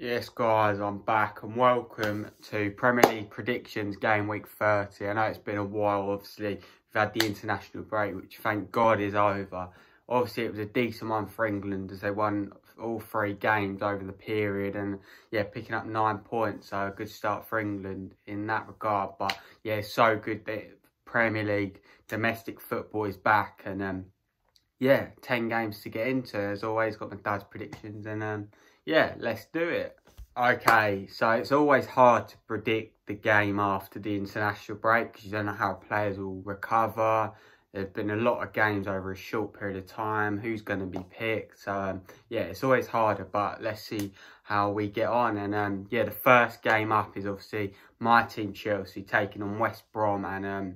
Yes, guys, I'm back and welcome to Premier League predictions game week 30. I know it's been a while, obviously. We've had the international break, which thank God is over. Obviously, it was a decent one for England as they won all 3 games over the period and, yeah, picking up 9 points. So, a good start for England in that regard. But, yeah, it's so good that Premier League domestic football is back and, yeah, 10 games to get into. As always, got my dad's predictions and, yeah, let's do it. Okay, so it's always hard to predict the game after the international break because you don't know how players will recover. There's been a lot of games over a short period of time. Who's going to be picked? So, yeah, it's always harder, but let's see how we get on. And, yeah, the first game up is obviously my team, Chelsea, taking on West Brom. And,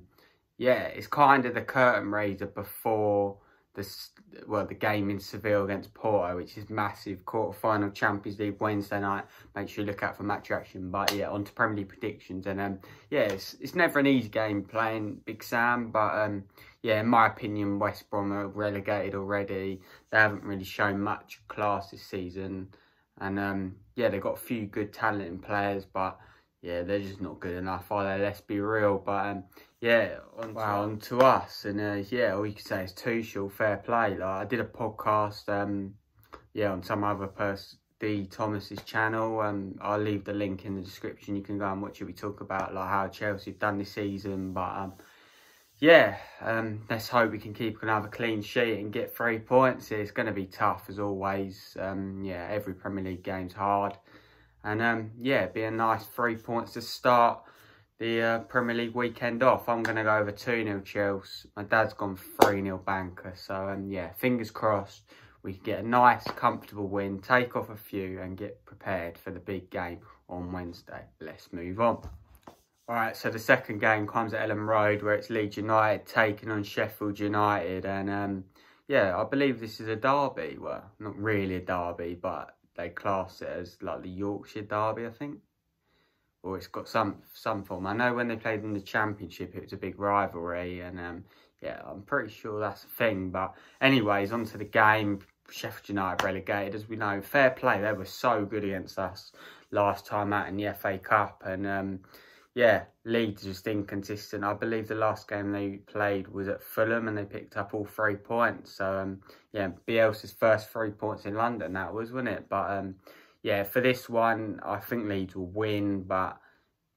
yeah, it's kind of the curtain raiser before the game in Seville against Porto, which is massive. Quarter-final Champions League Wednesday night. Make sure you look out for match reaction. But yeah, on to Premier League predictions. And yeah, it's never an easy game playing Big Sam. But yeah, in my opinion, West Brom are relegated already. They haven't really shown much class this season. And yeah, they've got a few good talented players, but yeah, they're just not good enough, are they? Let's be real. But yeah, on to us. And yeah, all you can say is Tuchel, fair play. Like, I did a podcast, yeah, on some other person, D Thomas's channel. I'll leave the link in the description. You can go and watch it. We talk about like how Chelsea have done this season. But yeah, let's hope we can keep another clean sheet and get 3 points. It's going to be tough as always. Yeah, every Premier League game's hard. And yeah, it'd be a nice 3 points to start the Premier League weekend off. I'm going to go over 2-0 Chelsea. My dad's gone 3-0 banker. So yeah, fingers crossed we can get a nice, comfortable win, take off a few and get prepared for the big game on Wednesday. Let's move on. All right, so the second game comes at Ellen Road where it's Leeds United taking on Sheffield United. And yeah, I believe this is a derby. Well, not really a derby, but they class it as like the Yorkshire derby, I think. Or it's got some form. I know when they played in the Championship, it was a big rivalry. And yeah, I'm pretty sure that's a thing. But anyways, on to the game. Sheffield United relegated, as we know. Fair play. They were so good against us last time out in the FA Cup. And yeah, Leeds just inconsistent. I believe the last game they played was at Fulham and they picked up all 3 points. So, yeah, Bielsa's first 3 points in London, that was, wasn't it? But, yeah, for this one, I think Leeds will win, but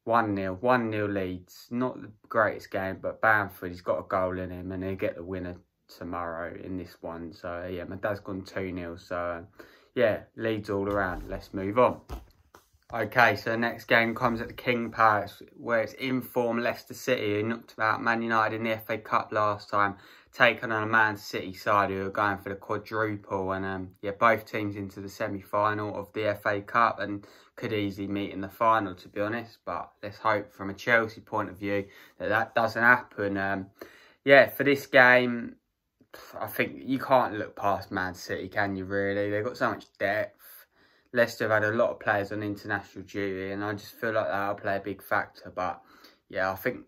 1-0 Leeds. Not the greatest game, but Bamford, he's got a goal in him and he'll get the winner tomorrow in this one. So, yeah, my dad's gone 2-0. So, yeah, Leeds all around. Let's move on. Okay, so the next game comes at the King Power, where it's in-form Leicester City, who knocked out Man United in the FA Cup last time, taking on a Man City side who are going for the quadruple. And yeah, both teams into the semi-final of the FA Cup and could easily meet in the final, to be honest. But let's hope from a Chelsea point of view that doesn't happen. Yeah, for this game, I think you can't look past Man City, can you really? They've got so much depth. Leicester have had a lot of players on international duty, and I just feel like that'll play a big factor. But yeah, I think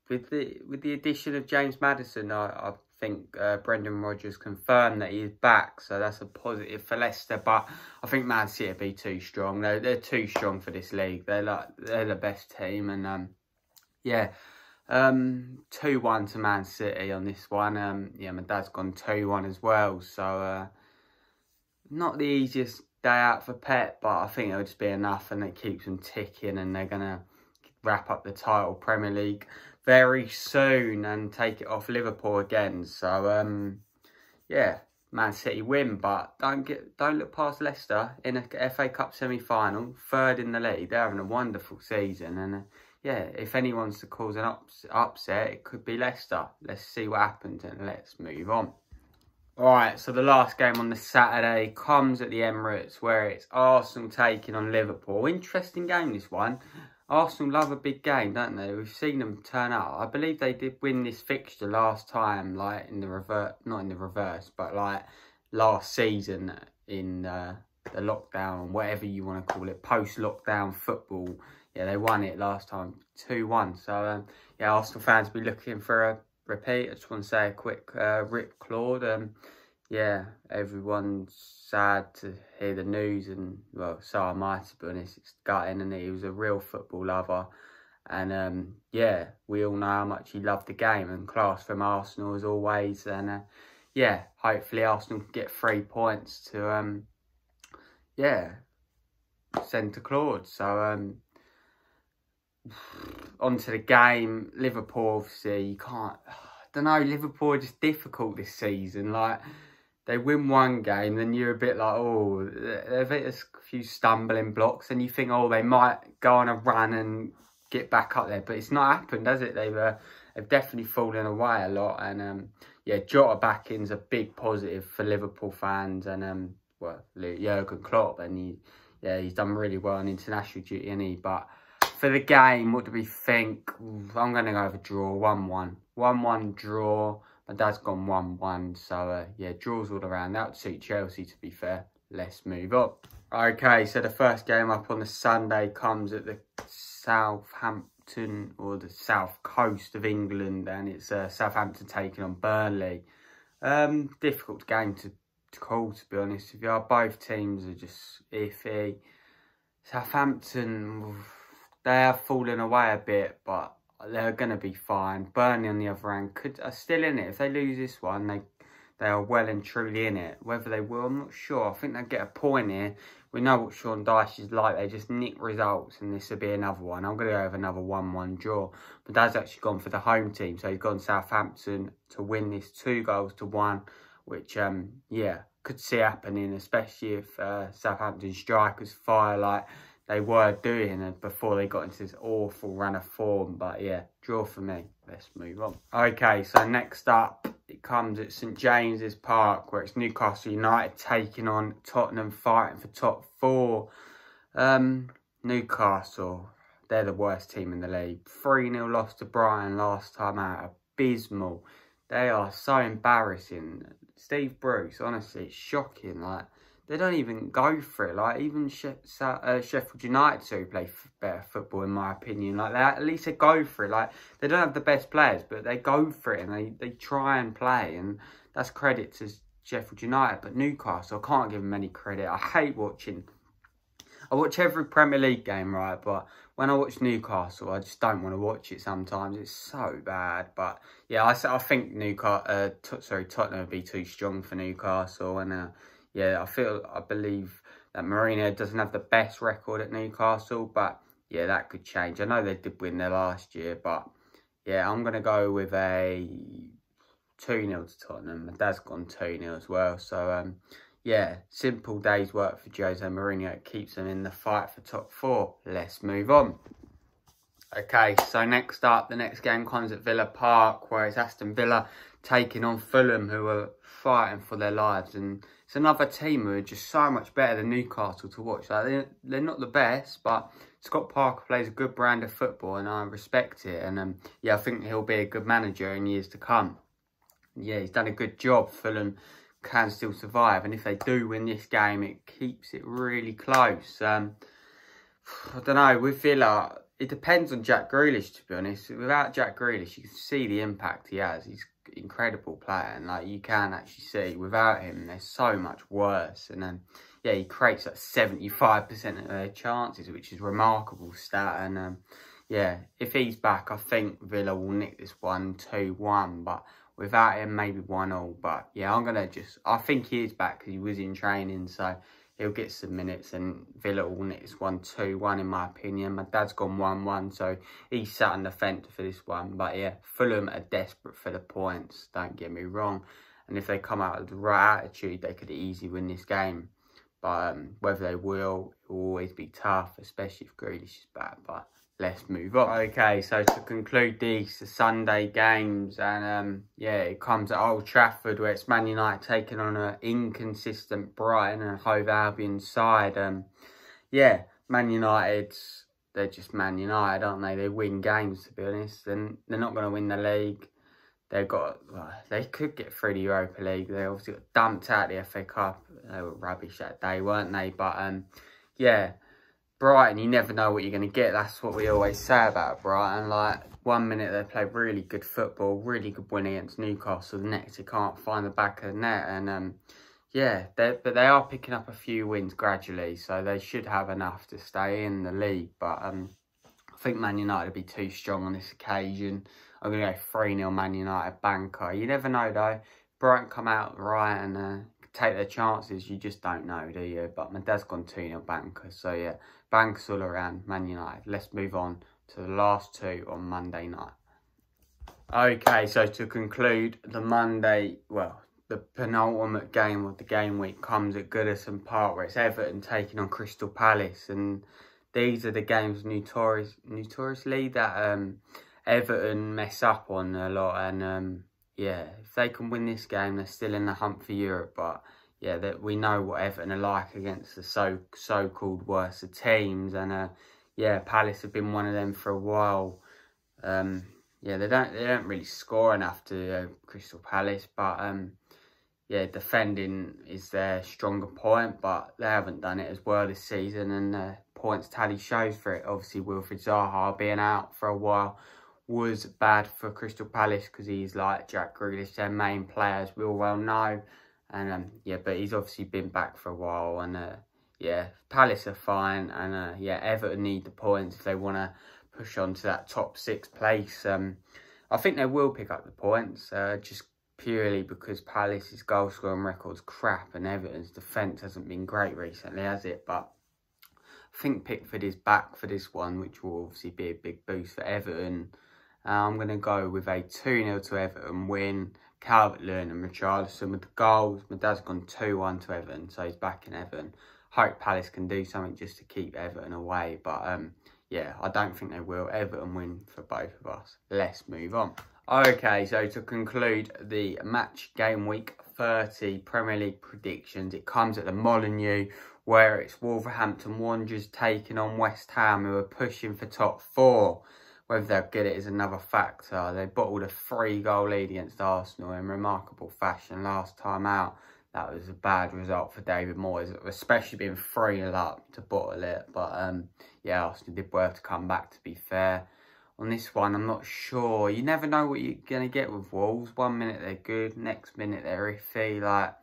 with the addition of James Maddison, I think Brendan Rodgers confirmed that he is back, so that's a positive for Leicester. But I think Man City will be too strong. They're too strong for this league. They're the best team, and yeah, 2-1 to Man City on this one. Yeah, my dad's gone 2-1 as well, so not the easiest day out for Pep, but I think it'll just be enough and it keeps them ticking and they're going to wrap up the title Premier League very soon and take it off Liverpool again. So, yeah, Man City win, but don't look past Leicester in a FA Cup semi-final, 3rd in the league. They're having a wonderful season and, yeah, if anyone's to cause an upset, it could be Leicester. Let's see what happens and let's move on. Alright, so the last game on the Saturday comes at the Emirates where it's Arsenal taking on Liverpool. Interesting game, this one. Arsenal love a big game, don't they? We've seen them turn up. I believe they did win this fixture last time, like in the reverse, not in the reverse, but like last season in the lockdown, whatever you want to call it, post-lockdown football. Yeah, they won it last time, 2-1. So, yeah, Arsenal fans will be looking for a repeat. I just want to say a quick Rip Claude. yeah, everyone's sad to hear the news, and well, so am I, to be honest. It's gutting, and he was a real football lover. And yeah, we all know how much he loved the game, and class from Arsenal as always. And yeah, hopefully Arsenal can get 3 points to yeah, send to Claude. So onto the game. Liverpool, obviously, you can't, I don't know, Liverpool are just difficult this season. Like, they win one game, then you're a bit like, oh, they've hit a few stumbling blocks, and you think, oh, they might go on a run and get back up there, but it's not happened, has it? They've definitely fallen away a lot. And yeah, Jota backing's a big positive for Liverpool fans, and well, Jurgen Klopp, and he's done really well on international duty, hasn't he? But for the game, what do we think? I'm going to go with a draw, 1-1. 1-1 draw. My dad's gone 1-1, so yeah, draws all around. That would suit Chelsea, to be fair. Let's move on. Okay, so the first game up on the Sunday comes at the Southampton, or the south coast of England, and it's Southampton taking on Burnley. Difficult game to call, to be honest with you. Both teams are just iffy. Southampton, they have fallen away a bit, but they're going to be fine. Burnley, on the other hand, are still in it. If they lose this one, they are well and truly in it. Whether they will, I'm not sure. I think they'll get a point here. We know what Sean Dyche is like. They just nick results, and this will be another one. I'm going to go with another 1-1 draw. But Dad's actually gone for the home team, so he's gone Southampton to win this 2-1, which, yeah, could see happening, especially if Southampton strikers fire like they were doing before they got into this awful run of form. But yeah, draw for me. Let's move on. Okay, so next up, it comes at St James's Park, where it's Newcastle United taking on Tottenham, fighting for top 4. Newcastle, they're the worst team in the league. 3-0 loss to Brighton last time out. Abysmal. They are so embarrassing. Steve Bruce, honestly, it's shocking. Like, they don't even go for it. Like, even Sheffield United, who play better football, in my opinion. Like, at least they go for it. Like, they don't have the best players, but they go for it, and they try and play. And that's credit to Sheffield United. But Newcastle, I can't give them any credit. I hate watching. I watch every Premier League game, right? But when I watch Newcastle, I just don't want to watch it sometimes. It's so bad. But yeah, I think Tottenham would be too strong for Newcastle. And yeah, I believe that Mourinho doesn't have the best record at Newcastle, but yeah, that could change. I know they did win there last year, but yeah, I'm going to go with a 2-0 to Tottenham. My dad's gone 2-0 as well. So, yeah, simple day's work for Jose Mourinho. It keeps them in the fight for top 4. Let's move on. Okay, so next up, the next game comes at Villa Park, where it's Aston Villa taking on Fulham, who are fighting for their lives. And it's another team who are just so much better than Newcastle to watch. Like, they're not the best, but Scott Parker plays a good brand of football, and I respect it. And yeah, I think he'll be a good manager in years to come. Yeah, he's done a good job. Fulham can still survive, and if they do win this game, it keeps it really close. I don't know, with Villa, it depends on Jack Grealish, to be honest. Without Jack Grealish, you can see the impact he has. He's an incredible player, and like, you can actually see without him, they're so much worse. And then yeah, he creates like 75% of their chances, which is a remarkable stat. And yeah, if he's back, I think Villa will nick this one 2-1, but without him, maybe 1-0. But yeah, I think he is back because he was in training, so he'll get some minutes, and Villa will nick this one 2-1 in my opinion. My dad's gone 1-1, so he's sat on the fence for this one. But yeah, Fulham are desperate for the points, don't get me wrong. And if they come out with the right attitude, they could easily win this game. But whether they will, it will always be tough, especially if Grealish is back. But let's move on. Okay, so to conclude the Sunday games, and yeah, it comes at Old Trafford, where it's Man United taking on an inconsistent Brighton and Hove Albion side. Yeah, Man United, they're just Man United, aren't they? They win games, to be honest, and they're not going to win the league. They could get through the Europa League. They obviously got dumped out the FA Cup. They were rubbish that day, weren't they? But yeah, Brighton, you never know what you're going to get. That's what we always say about Brighton. Like, 1 minute they play really good football, really good win against Newcastle. The next they can't find the back of the net. And yeah, but they are picking up a few wins gradually, so they should have enough to stay in the league. But I think Man United will be too strong on this occasion. I'm going to go 3-0 Man United banker. You never know though. Brighton come out right and take their chances. You just don't know, do you? But my dad's gone 2-0 banker. So yeah, bankers all around Man United. Let's move on to the last two on Monday night. Okay, so to conclude, the penultimate game of the game week comes at Goodison Park, where it's Everton taking on Crystal Palace. And these are the games notoriously that Everton mess up on a lot. And yeah, if they can win this game, they're still in the hunt for Europe. But yeah, we know what Everton are like against the so-called worst of teams. And yeah, Palace have been one of them for a while. Yeah, they don't really score enough to Crystal Palace, but yeah, defending is their stronger point, but they haven't done it as well this season, and points tally shows for it. Obviously, Wilfried Zaha being out for a while was bad for Crystal Palace because he's like Jack Grealish, their main players, we all well know. And yeah, but he's obviously been back for a while, and yeah, Palace are fine, and yeah, Everton need the points if they want to push on to that top 6 place. I think they will pick up the points, just purely because Palace's goal scoring record's crap and Everton's defence hasn't been great recently, has it? But I think Pickford is back for this one, which will obviously be a big boost for Everton. I'm going to go with a 2-0 to Everton win. Calvert-Lewin and Richarlison with the goals. My dad's gone 2-1 to Everton, so he's back in Everton. Hope Palace can do something just to keep Everton away, but yeah, I don't think they will. Everton win for both of us. Let's move on. Okay, so to conclude the match game week 30 Premier League predictions, it comes at the Molineux, where it's Wolverhampton Wanderers taking on West Ham, who are pushing for top 4. Whether they'll get it is another factor. They bottled a 3-goal lead against Arsenal in remarkable fashion last time out. That was a bad result for David Moyes, especially being 3-0 up to bottle it. But yeah, Arsenal did well to come back, to be fair. On this one, I'm not sure. You never know what you're going to get with Wolves. 1 minute they're good, next minute they're iffy. Like,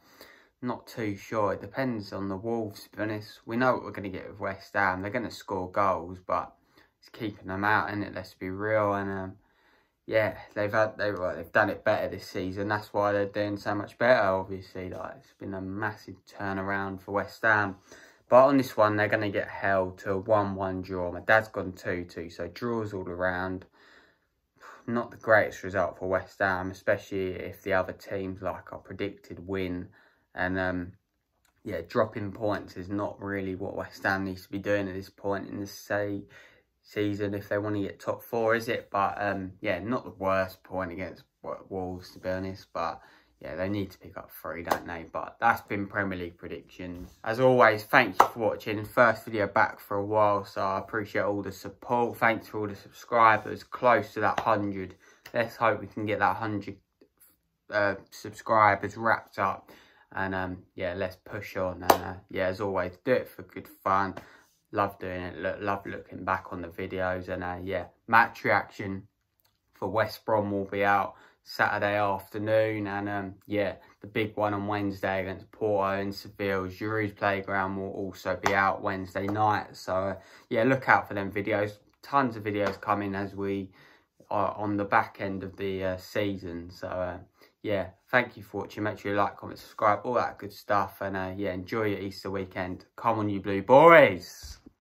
not too sure. It depends on the Wolves, to be honest. We know what we're going to get with West Ham. They're going to score goals, but it's keeping them out, isn't it? Let's be real. And yeah, they've done it better this season. That's why they're doing so much better, obviously. Like, it's been a massive turnaround for West Ham. But on this one, they're going to get held to a 1-1 draw. My dad's gone 2-2, so draws all around. Not the greatest result for West Ham, especially if the other teams, like I predicted, win. And yeah, dropping points is not really what West Ham needs to be doing at this point in the season if they want to get top 4, is it? But yeah, not the worst point against Wolves, to be honest, but yeah, they need to pick up 3, don't they? But that's been Premier League predictions. As always, thank you for watching. First video back for a while, so I appreciate all the support. Thanks for all the subscribers, close to that 100. Let's hope we can get that 100 subscribers wrapped up, and yeah, let's push on. And yeah, as always, do it for good fun. Love doing it, love looking back on the videos. And yeah, match reaction for West Brom will be out Saturday afternoon, and yeah, the big one on Wednesday against Porto and Seville. Giroud's Playground will also be out Wednesday night, so yeah, look out for them videos. Tons of videos coming as we are on the back end of the season. So yeah, thank you for watching. Make sure you like, comment, subscribe, all that good stuff. And yeah, enjoy your Easter weekend. Come on, you Blue Boys.